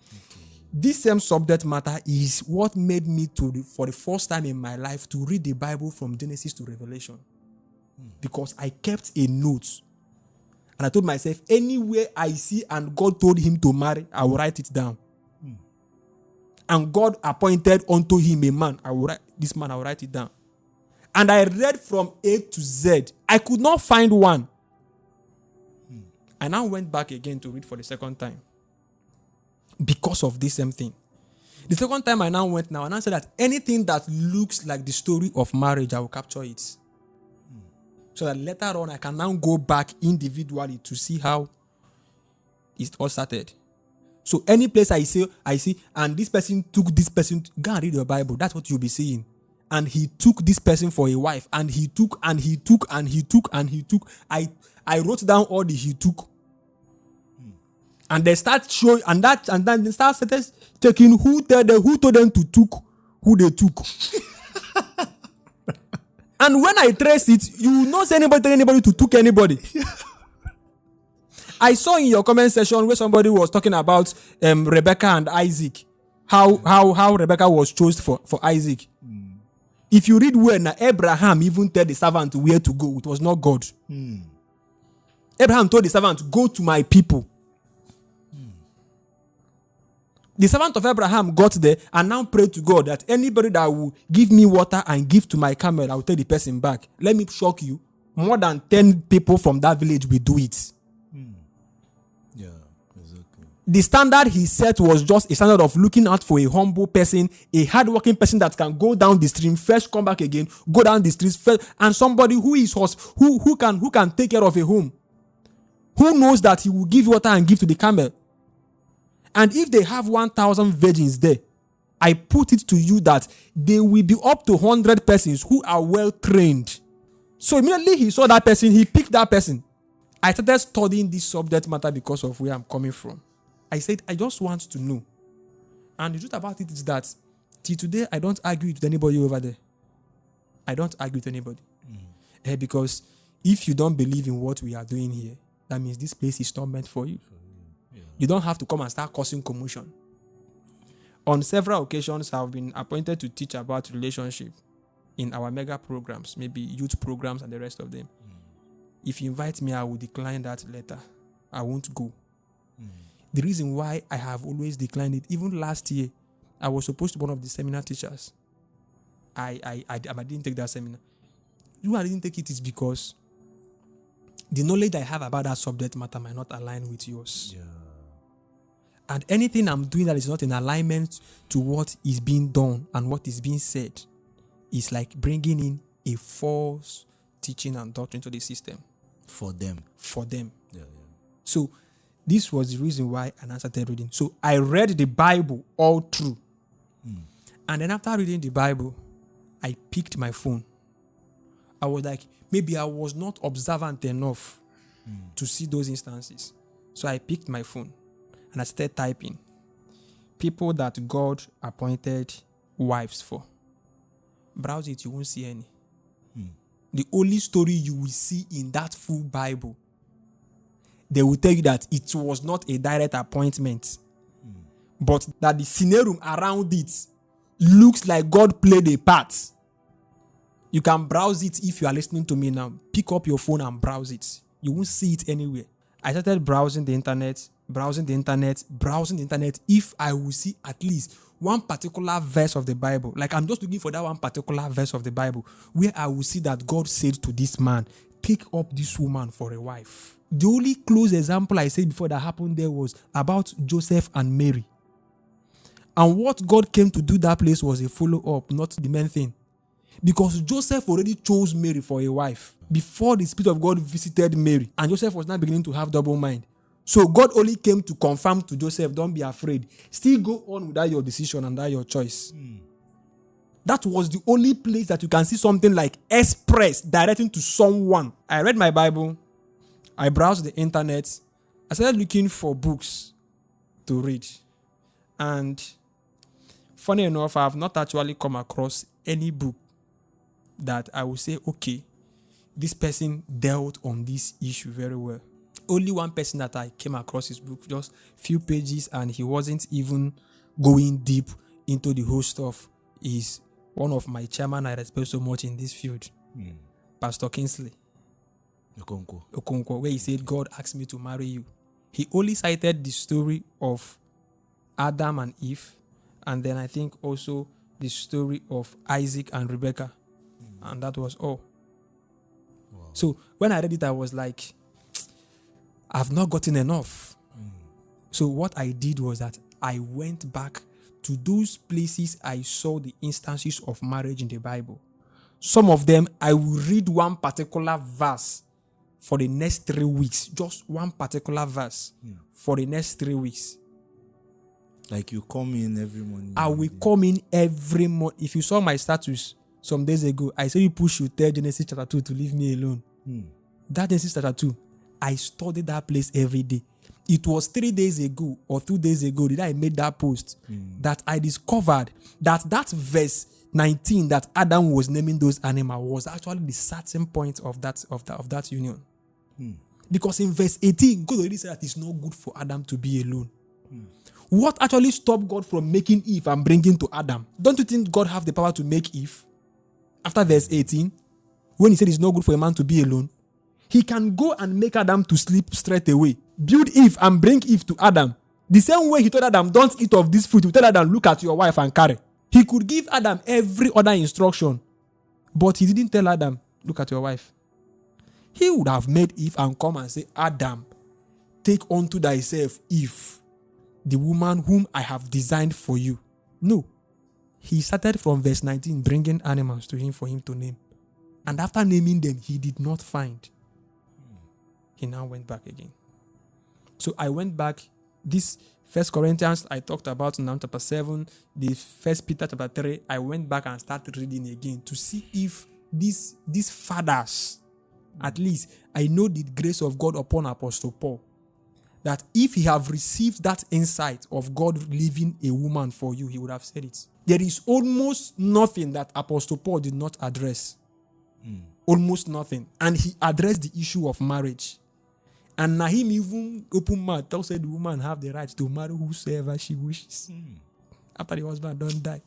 Okay. This same subject matter is what made me for the first time in my life to read the Bible from Genesis to Revelation. Because I kept a note. And I told myself, anywhere I see and God told him to marry, I will write it down. And God appointed unto him a man. I will write it down. And I read from A to Z. I could not find one. I now went back again to read for the second time. Because of this same thing. The second time I now went and I said that anything that looks like the story of marriage, I will capture it. So that later on I can now go back individually to see how it all started. So any place I see, and this person took this person. Go and read your Bible. That's what you'll be seeing. And he took this person for a wife, and he took, and he took, and he took, and he took. I wrote down all the he took. And they start showing, and then they start taking who told them to took, who they took. And when I trace it, you will not say anybody to took anybody. I saw in your comment section where somebody was talking about Rebecca and Isaac, how Rebecca was chosen for Isaac. If you read where now, Abraham even told the servant where to go. It was not God. Abraham told the servant, go to my people. The servant of Abraham got there and now prayed to God that anybody that will give me water and give to my camel, I will take the person back. Let me shock you. More than 10 people from that village will do it. Yeah, exactly. The standard he set was just a standard of looking out for a humble person, a hardworking person that can go down the stream, first come back again, go down the streets, first, and somebody who is who can take care of a home. Who knows that he will give water and give to the camel. And if they have 1,000 virgins there, I put it to you that they will be up to 100 persons who are well trained. So immediately he saw that person, he picked that person. I started studying this subject matter because of where I'm coming from. I said, I just want to know. And the truth about it is that till today, I don't argue with anybody over there. I don't argue with anybody. Because if you don't believe in what we are doing here, that means this place is not meant for you. You don't have to come and start causing commotion. On several occasions, I've been appointed to teach about relationship in our mega programs, maybe youth programs and the rest of them. If you invite me, I will decline that letter. I won't go. The reason why I have always declined it, even last year, I was supposed to be one of the seminar teachers. I didn't take that seminar. I didn't take it is because the knowledge I have about that subject matter might not align with yours. Yeah. And anything I'm doing that is not in alignment to what is being done and what is being said is like bringing in a false teaching and doctrine to the system. For them. Yeah. So this was the reason why I started reading. So I read the Bible all through. And then after reading the Bible, I picked my phone. I was like, maybe I was not observant enough to see those instances. So I picked my phone. And I started typing people that God appointed wives for. Browse it, you won't see any. The only story you will see in that full Bible, they will tell you that it was not a direct appointment, but that the scenario around it looks like God played a part. You can browse it if you are listening to me now. Pick up your phone and browse it. You won't see it anywhere. I started browsing the internet. If I will see at least one particular verse of the Bible, like I'm just looking for that one particular verse of the Bible where I will see that God said to this man, take up this woman for a wife. The only close example I said before that happened there was about Joseph and Mary. And what God came to do that place was a follow-up, not the main thing. Because Joseph already chose Mary for a wife before the Spirit of God visited Mary. And Joseph was now beginning to have double mind. So God only came to confirm to Joseph, don't be afraid. Still go on with that your decision and that your choice. That was the only place that you can see something like express directing to someone. I read my Bible. I browsed the internet. I started looking for books to read. And funny enough, I have not actually come across any book that I would say, okay, this person dealt on this issue very well. Only one person that I came across his book, just few pages, and he wasn't even going deep into the whole stuff, is one of my chairman I respect so much in this field, Pastor Kingsley Okonkwo, where he said, God asked me to marry you. He only cited the story of Adam and Eve, and then I think also the story of Isaac and Rebecca, and that was all. Wow. So when I read it, I was like, I've not gotten enough. So what I did was that I went back to those places I saw the instances of marriage in the Bible. Some of them, I will read one particular verse for the next 3 weeks. Just one particular verse for the next 3 weeks. Like you come in every morning. I will come in every month. If you saw my status some days ago, I said people should tell Genesis chapter 2 to leave me alone. That Genesis chapter 2, I studied that place every day. It was 3 days ago or 2 days ago that I made that post that I discovered that verse 19 that Adam was naming those animals was actually the starting point of that union. Because in verse 18, God already said that it's not good for Adam to be alone. What actually stopped God from making Eve and bringing to Adam? Don't you think God have the power to make Eve? After verse 18, when he said it's not good for a man to be alone, he can go and make Adam to sleep straight away. Build Eve and bring Eve to Adam. The same way he told Adam, don't eat of this fruit. He told Adam, look at your wife and carry. He could give Adam every other instruction. But he didn't tell Adam, look at your wife. He would have made Eve and come and say, Adam, take unto thyself Eve, the woman whom I have designed for you. No. He started from verse 19, bringing animals to him for him to name. And after naming them, he did not find. He now went back again. So I went back. This 1 Corinthians I talked about in chapter 7, the 1 Peter chapter 3, I went back and started reading again to see if these fathers, at least I know the grace of God upon Apostle Paul, that if he have received that insight of God leaving a woman for you, he would have said it. There is almost nothing that Apostle Paul did not address. Almost nothing. And he addressed the issue of marriage. And Nahim even open mouth tell said the woman have the right to marry whosoever she wishes. After the husband don't die.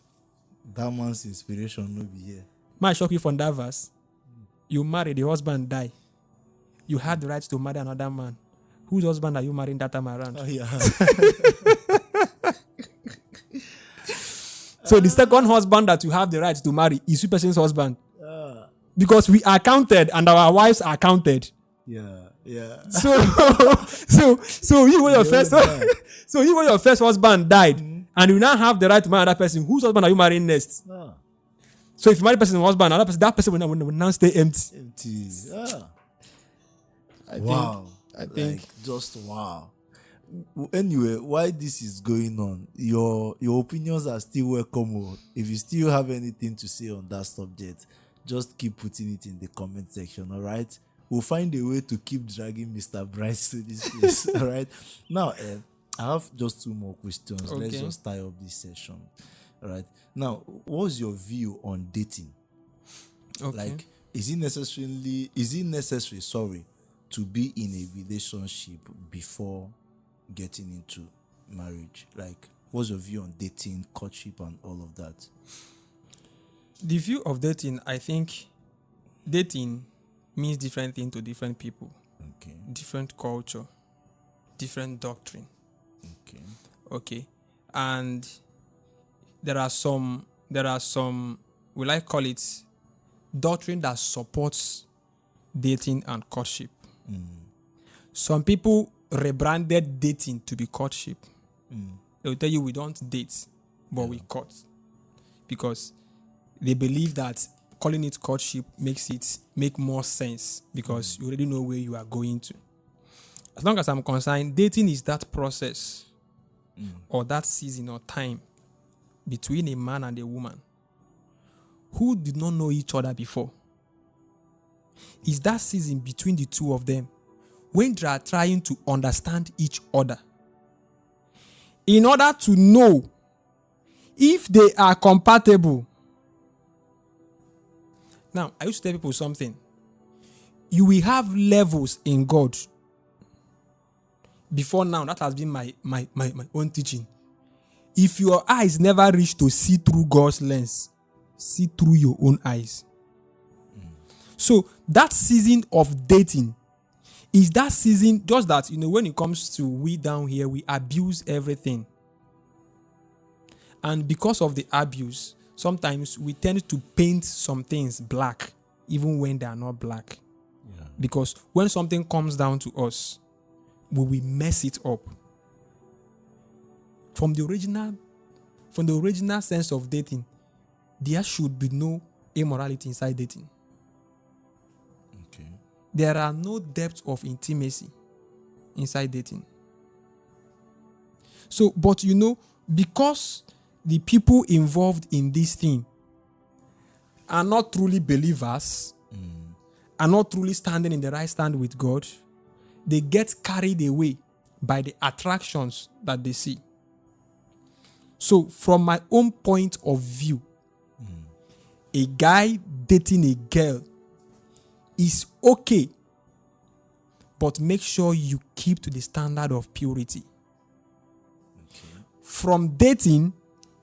That man's inspiration will be here. Might shock you from that verse. You marry, the husband die. You had the right to marry another man. Whose husband are you marrying that time around? Oh, yeah. So the second husband that you have the right to marry is your person's husband. Because we are counted and our wives are counted. Yeah. So you when your first husband died, and you now have the right to marry another person. Whose husband are you marrying next? So if you marry person's husband, another person, that person will now stay empty. I think just wow. Anyway, while this is going on, your opinions are still welcome. If you still have anything to say on that subject, just keep putting it in the comment section, all right? We'll find a way to keep dragging Mr. Bryce to this place, all right? Now, I have just 2 more questions. Okay. Let's just tie up this session, all right? Now, what's your view on dating? Okay. Like, is it necessary, to be in a relationship before getting into marriage? Like, what's your view on dating, courtship, and all of that? The view of dating, I think dating means different things to different people. Okay. Different culture, different doctrine. Okay. And there are some, will I call it, doctrine that supports dating and courtship. Some people rebranded dating to be courtship. They will tell you we don't date, but we court. Because they believe that calling it courtship make more sense because you already know where you are going to. As long as I'm concerned, dating is that process or that season or time between a man and a woman who did not know each other before. Is that season between the two of them when they are trying to understand each other in order to know if they are compatible. Now, I used to tell people something. You will have levels in God. Before now, that has been my own teaching. If your eyes never reach to see through God's lens, see through your own eyes. So that season of dating is that season, just that, when it comes to we down here, we abuse everything. And because of the abuse, sometimes we tend to paint some things black, even when they are not black. Because when something comes down to us, we will mess it up. From the original sense of dating, there should be no immorality inside dating. Okay. There are no depths of intimacy inside dating. So, but because the people involved in this thing are not truly believers, are not truly standing in the right stand with God, they get carried away by the attractions that they see. So, from my own point of view, a guy dating a girl is okay, but make sure you keep to the standard of purity. Okay. From dating,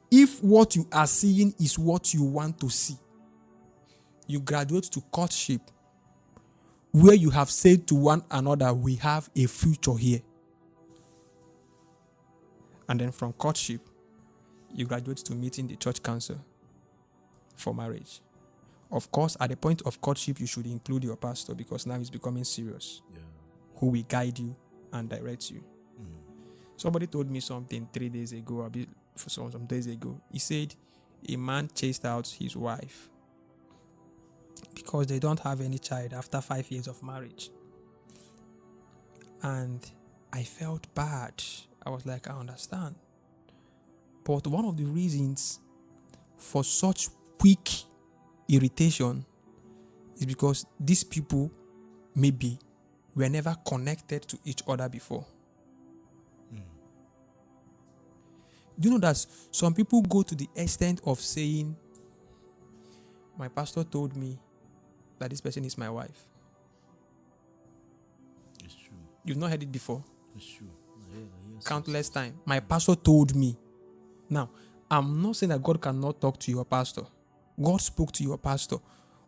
if what you are seeing is what you want to see, you graduate to courtship, where you have said to one another, we have a future here. And then from courtship, you graduate to meeting the church council for marriage. Of course, at the point of courtship, you should include your pastor, because now it's becoming serious. Yeah. Who will guide you and direct you. Somebody told me something 3 days ago, some days ago. He said a man chased out his wife because they don't have any child after 5 years of marriage. And I felt bad. I was like, I understand. But one of the reasons for such quick irritation is because these people maybe were never connected to each other before. Do you know that some people go to the extent of saying, my pastor told me that this person is my wife? It's true. You've not heard it before? It's true. Countless times. My pastor told me. Now, I'm not saying that God cannot talk to your pastor. God spoke to your pastor.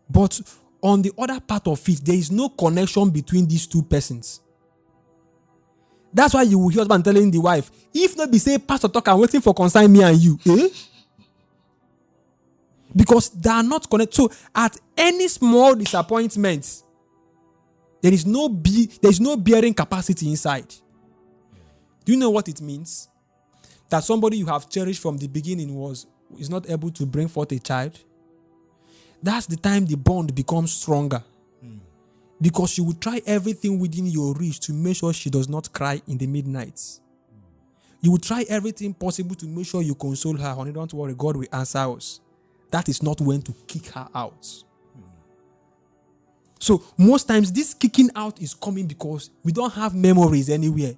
But on the other part of it, there is no connection between these two persons. That's why you will hear husband telling the wife, if not be say, pastor talk, I'm waiting for concern me and you. Because they are not connected. So at any small disappointment, there is no bearing capacity inside. Do you know what it means? That somebody you have cherished from the beginning is not able to bring forth a child. That's the time the bond becomes stronger. Because you will try everything within your reach to make sure she does not cry in the midnights. You will try everything possible to make sure you console her. Honey, don't worry, God will answer us. That is not when to kick her out. So most times this kicking out is coming because we don't have memories anywhere.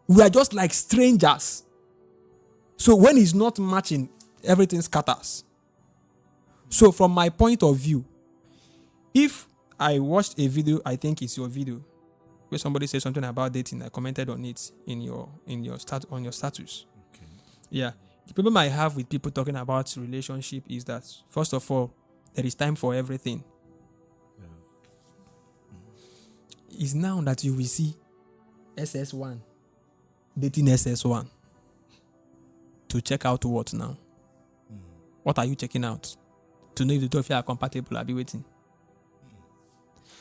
We are just like strangers. So when it's not matching, everything scatters. So from my point of view, if I watched a video, I think it's your video, where somebody said something about dating, I commented on it on your status. Okay. Yeah. The problem I have with people talking about relationship is that, first of all, there is time for everything. Yeah. It's now that you will see SS1, dating SS1. To check out what now? What are you checking out? To know if the two of you are compatible, I'll be waiting.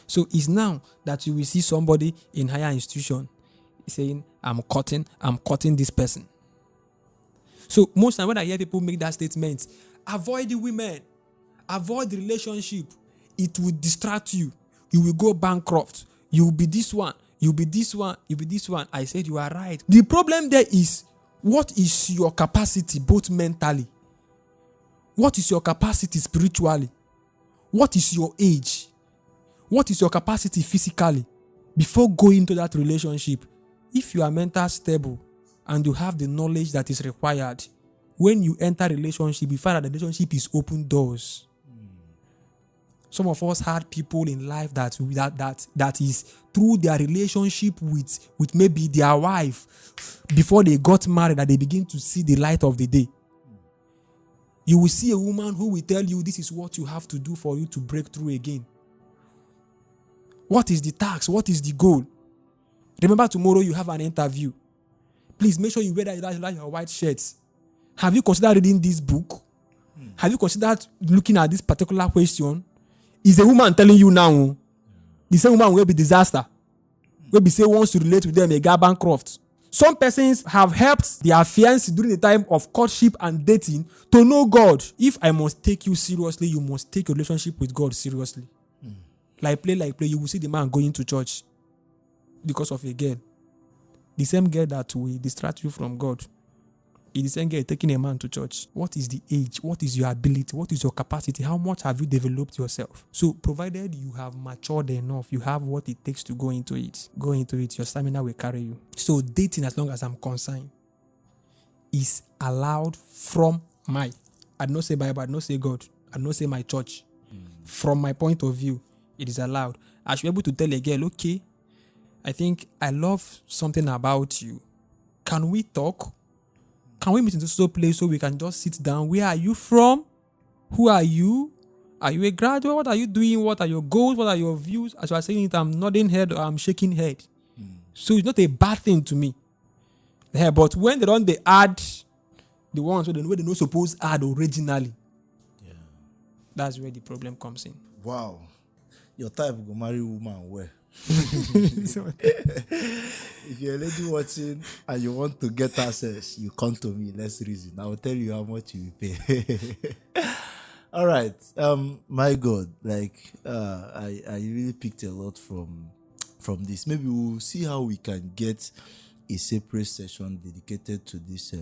So it's now that you will see somebody in higher institution saying, I'm cutting this person. So most time when I hear people make that statement, avoid the women, avoid the relationship, it will distract you. You will go bankrupt. You will be this one. You'll be this one. You'll be this one. I said you are right. The problem there is, what is your capacity both mentally? What is your capacity spiritually? What is your age? What is your capacity physically before going into that relationship? If you are mentally stable and you have the knowledge that is required, when you enter a relationship, you find that the relationship is open doors. Some of us had people in life that is through their relationship with maybe their wife before they got married that they begin to see the light of the day. You will see a woman who will tell you this is what you have to do for you to break through again. What is the task? What is the goal? Remember, tomorrow you have an interview. Please make sure you wear your white shirts. Have you considered reading this book? Have you considered looking at this particular question? Is a woman telling you now? The same woman will be disaster. Will be say wants to relate with them a guy bankrupt. Some persons have helped their fiancé during the time of courtship and dating to know God. If I must take you seriously, you must take your relationship with God seriously. Like play, you will see the man going to church because of a girl. The same girl that will distract you from God is the same girl taking a man to church. What is the age? What is your ability? What is your capacity? How much have you developed yourself? So, provided you have matured enough, you have what it takes to go into it, your stamina will carry you. So, dating, as long as I'm concerned, is allowed from I don't say Bible, I don't say God, I don't say my church. From my point of view, it is allowed. I should be able to tell a girl, okay, I think I love something about you. Can we talk? Can we meet in this place so we can just sit down? Where are you from? Who are you? Are you a graduate? What are you doing? What are your goals? What are your views? As I was saying it, I'm nodding head or I'm shaking head. So it's not a bad thing to me. Yeah, but when they add the ones where they not supposed to add originally, that's where the problem comes in. Wow. Your type go marry woman where? If you're a lady watching and you want to get access, you come to me. Let's reason. I will tell you how much you will pay. All right. My God, I really picked a lot from this. Maybe we'll see how we can get a separate session dedicated to this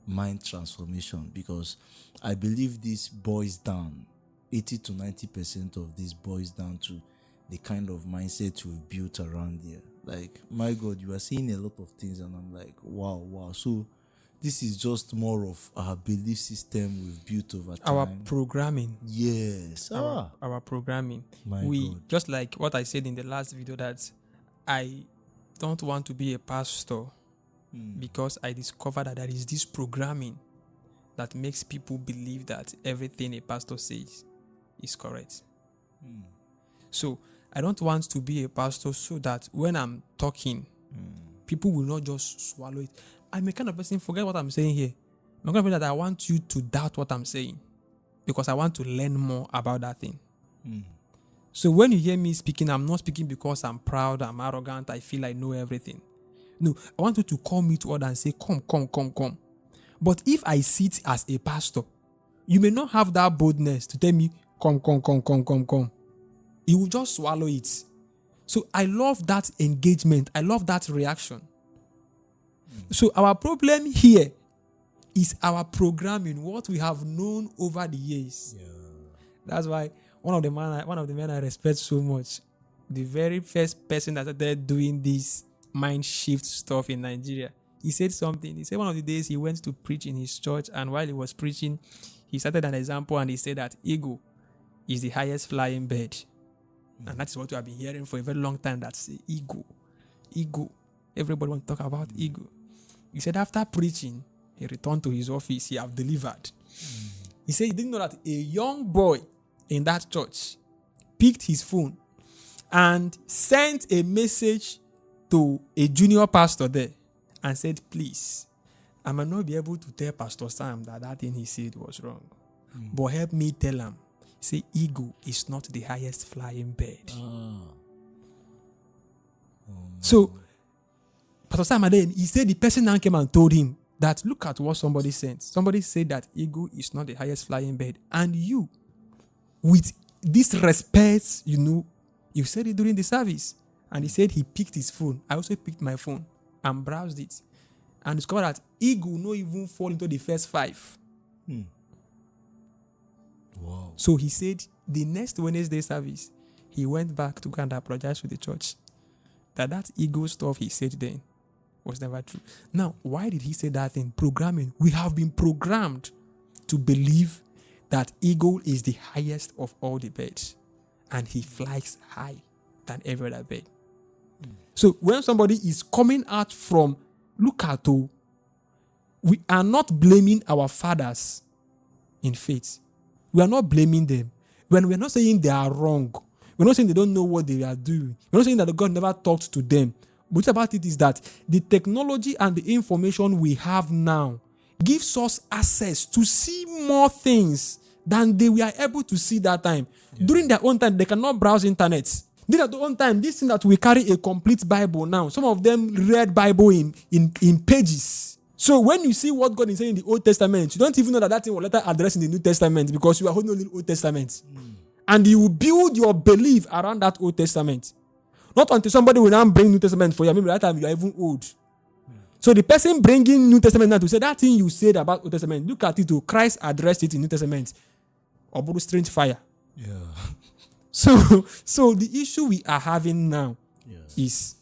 mind transformation, because I believe this boils down 80 to 90% of this boils down to the kind of mindset we've built around here. Like, my God, you are seeing a lot of things and I'm like, wow. So this is just more of our belief system we've built over time. Our programming. Yes. Our programming. God. Just like what I said in the last video, that I don't want to be a pastor because I discovered that there is this programming that makes people believe that everything a pastor says is correct. So I don't want to be a pastor so that when I'm talking, people will not just swallow it. I'm a kind of person, forget what I'm saying here. I'm a kind of person that I want you to doubt what I'm saying because I want to learn more about that thing. So when you hear me speaking, I'm not speaking because I'm proud, I'm arrogant, I feel I know everything. No, I want you to call me to order and say, come. But if I sit as a pastor, you may not have that boldness to tell me, come. You will just swallow it. So I love that engagement. I love that reaction. So our problem here is our programming, what we have known over the years. That's why one of the men I respect so much, the very first person that started doing this mind shift stuff in Nigeria, he said something. He said one of the days he went to preach in his church, and while he was preaching, he started an example and he said that ego is the highest flying bird. And that is what we have been hearing for a very long time, that's ego. Everybody wants to talk about ego. He said after preaching, he returned to his office, he have delivered. He said he didn't know that a young boy in that church picked his phone and sent a message to a junior pastor there and said, please, I might not be able to tell Pastor Sam that thing he said was wrong. But help me tell him. Say, ego is not the highest flying bird. So, Pastor Sam, then he said the person now came and told him that look at what somebody said. Somebody said that ego is not the highest flying bird. And you, with this respect, you said it during the service. And he said he picked his phone. I also picked my phone and browsed it. And discovered that ego no even fall into the first 5. Wow. So he said the next Wednesday service, he went back to go and apologize to the church. That ego stuff he said then was never true. Now, why did he say that thing? Programming. We have been programmed to believe that ego is the highest of all the birds. And he flies high than every other bird. So when somebody is coming out from, look at, we are not blaming our fathers in faith. We are not blaming them. When we are not saying they are wrong, we're not saying they don't know what they are doing. We're not saying that God never talked to them. But the about it is that the technology and the information we have now gives us access to see more things than they were able to see that time. During their own time, they cannot browse internet. During their own time, this thing that we carry a complete Bible now, some of them read Bible in pages. So when you see what God is saying in the Old Testament, you don't even know that thing was later addressed in the New Testament because you are holding the Old Testament. And you will build your belief around that Old Testament. Not until somebody will now bring New Testament for you. Maybe that time you are even old. So the person bringing New Testament now to say that thing you said about Old Testament, look at it too. Christ addressed it in New Testament. Or strange fire. Yeah. So the issue we are having now is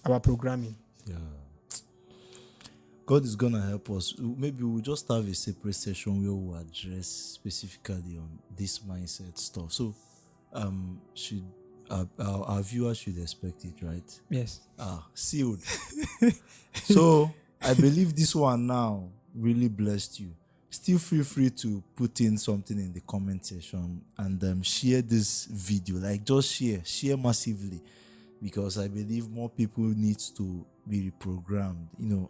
our programming. Yeah. God is gonna help us. Maybe we'll just have a separate session where we'll address specifically on this mindset stuff. So, should our viewers should expect it, right? Yes. Sealed. So I believe this one now really blessed you. Still feel free to put in something in the comment section and share this video. Like, just share massively, because I believe more people need to be reprogrammed.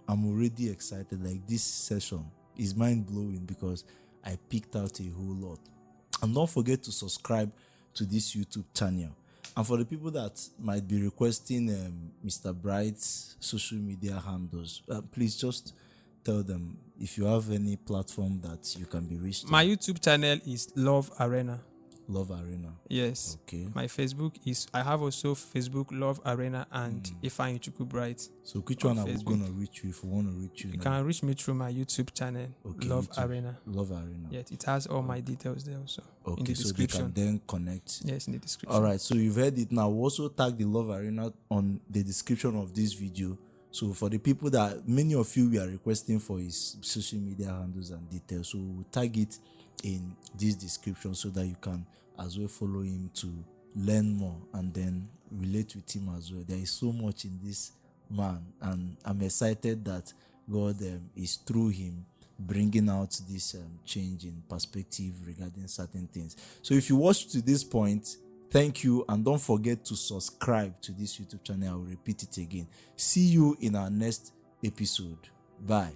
I'm already excited. Like, this session is mind blowing because I picked out a whole lot. And don't forget to subscribe to this YouTube channel. And for the people that might be requesting Mr. Bright's social media handles, please just tell them if you have any platform that you can be reached. My YouTube channel is Love Arena. Love Arena. Yes. Okay. My Facebook is, I have also Facebook Love Arena and Ifeanyi Chukwu Bright. So which one are we going to reach you if we want to reach you? You can reach me through my YouTube channel, Love YouTube, Arena. Love Arena. Yes, it has all my details there also. Okay, in the description. So they can then connect. Yes, in the description. All right, so you've heard it now. We'll also tag the Love Arena on the description of this video. So for the people that many of you we are requesting for his social media handles and details, so we'll tag it in this description so that you can as well follow him to learn more and then relate with him as well. There is so much in this man, and I'm excited that God is through him bringing out this change in perspective regarding certain things. So if you watched to this point, thank you, and don't forget to subscribe to this YouTube channel. I will repeat it again. See you in our next episode. Bye.